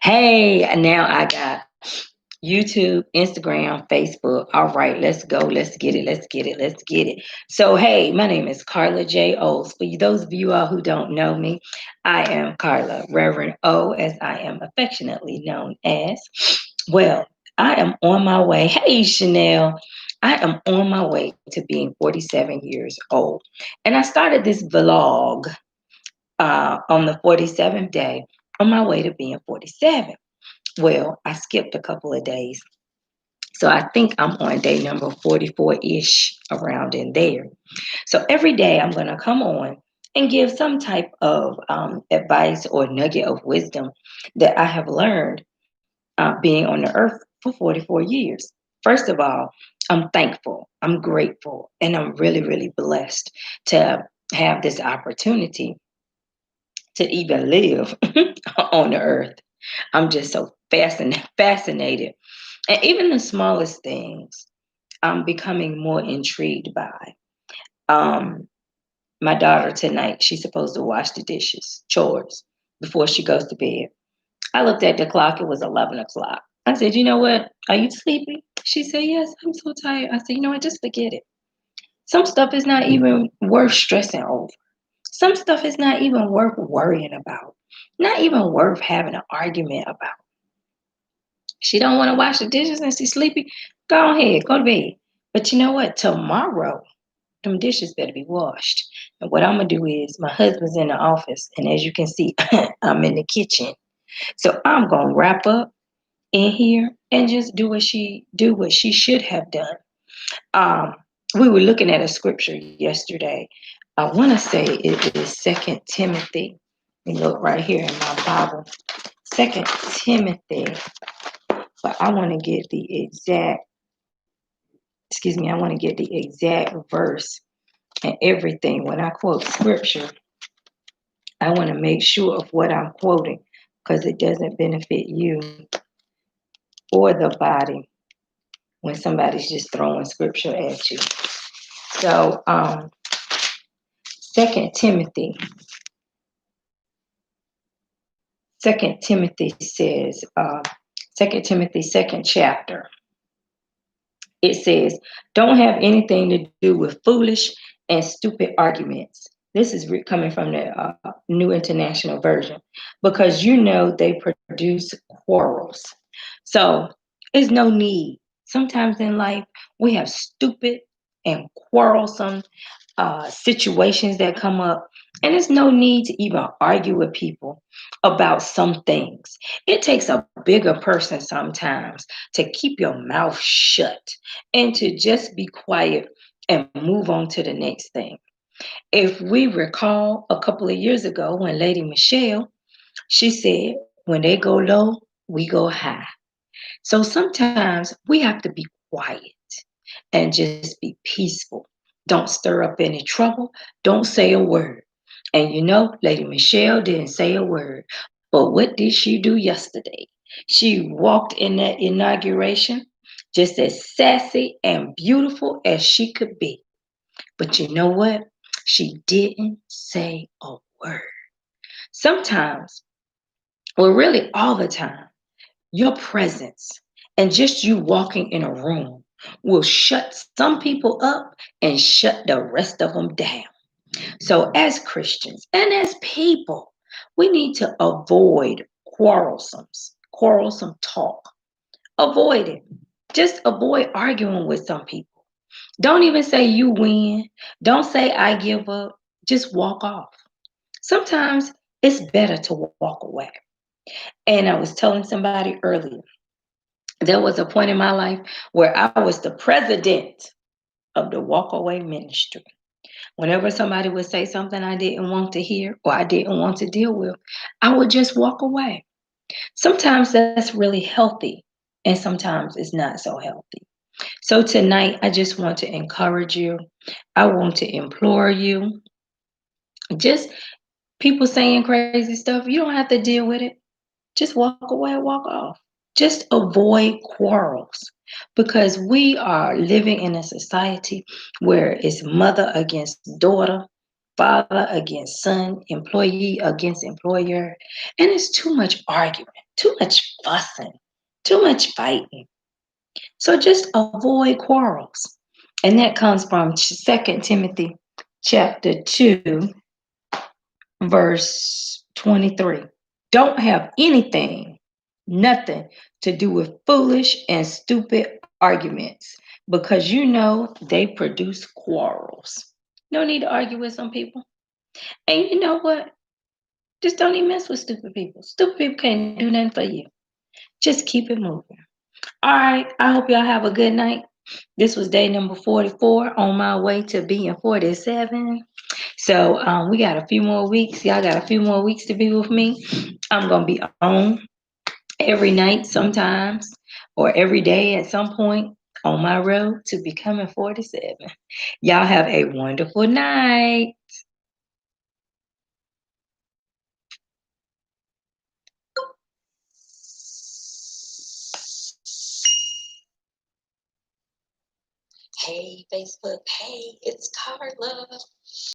Hey, now I got YouTube, Instagram, Facebook. All right, let's go. Let's get it. Let's get it. Let's get it. So, hey, my name is Carla J. Oles. For those of you all who don't know me, I am Carla, Reverend O, as I am affectionately known as. Well, I am on my way. Hey, Chanel. I am on my way to being 47 years old. And I started this vlog on the 47th day on my way to being 47. Well, I skipped a couple of days. So I think I'm on day number 44-ish, around in there. So every day I'm going to come on and give some type of advice or nugget of wisdom that I have learned being on the earth for 44 years. First of all, I'm thankful, I'm grateful, and I'm really, really blessed to have this opportunity to even live on the earth. I'm just so fascinated. And even the smallest things, I'm becoming more intrigued by. Um, my daughter tonight, she's supposed to wash the dishes, chores, before she goes to bed. I looked at the clock, it was 11 o'clock. I said, you know what? Are you sleepy? She said, yes, I'm so tired. I said, you know what? Just forget it. Some stuff is not even worth stressing over. Some stuff is not even worth worrying about. Not even worth having an argument about. She don't want to wash the dishes and she's sleepy. Go ahead, go to bed. But you know what? Tomorrow, them dishes better be washed. And what I'm gonna do is my husband's in the office, and as you can see, I'm in the kitchen. So I'm gonna wrap up in here and just do what she should have done. Um, we were looking at a scripture yesterday. I want to say it is Second Timothy. Let me look right here in my Bible. Second Timothy, but I want to get the exact. Excuse me. I want to get the exact verse and everything. When I quote scripture, I want to make sure of what I'm quoting because it doesn't benefit you or the body when somebody's just throwing scripture at you. So, Second Timothy, Second Timothy says, Second Timothy, second chapter. It says, "Don't have anything to do with foolish and stupid arguments." This is coming from the New International Version, because you know they produce quarrels. So there's no need. Sometimes in life, we have stupid and quarrelsome situations that come up, and there's no need to even argue with people about some things. It takes a bigger person sometimes to keep your mouth shut and to just be quiet and move on to the next thing. If we recall a couple of years ago when Lady Michelle, she said, when they go low, we go high. So sometimes we have to be quiet and just be peaceful. Don't stir up any trouble. Don't say a word. And you know, Lady Michelle didn't say a word. But what did she do yesterday? She walked in that inauguration just as sassy and beautiful as she could be. But you know what? She didn't say a word. Sometimes, well, really all the time, your presence and just you walking in a room will shut some people up and shut the rest of them down. So, as Christians and as people, we need to avoid quarrelsome talk. Avoid it. Just avoid arguing with some people. Don't even say you win. Don't say I give up. Just walk off. Sometimes it's better to walk away. And I was telling somebody earlier, there was a point in my life where I was the president of the walkaway ministry. Whenever somebody would say something I didn't want to hear or I didn't want to deal with, I would just walk away. Sometimes that's really healthy, and sometimes it's not so healthy. So tonight, I just want to encourage you. I want to implore you. Just people saying crazy stuff, you don't have to deal with it. Just walk away and walk off. Just avoid quarrels, because we are living in a society where it's mother against daughter, father against son, employee against employer, and it's too much argument. too much fussing, too much fighting. So just avoid quarrels. And that comes from Second Timothy chapter 2, verse 23. Don't have anything, nothing to do with foolish and stupid arguments because you know they produce quarrels. No need to argue with some people. And you know what? Just don't even mess with stupid people. Stupid people can't do nothing for you. Just keep it moving. All right. I hope y'all have a good night. This was day number 44 on my way to being 47. So we got a few more weeks. Y'all got a few more weeks to be with me. I'm going to be on every night sometimes or every day at some point on my road to becoming 47. Y'all have a wonderful night. Hey, Facebook. Hey, it's Carla.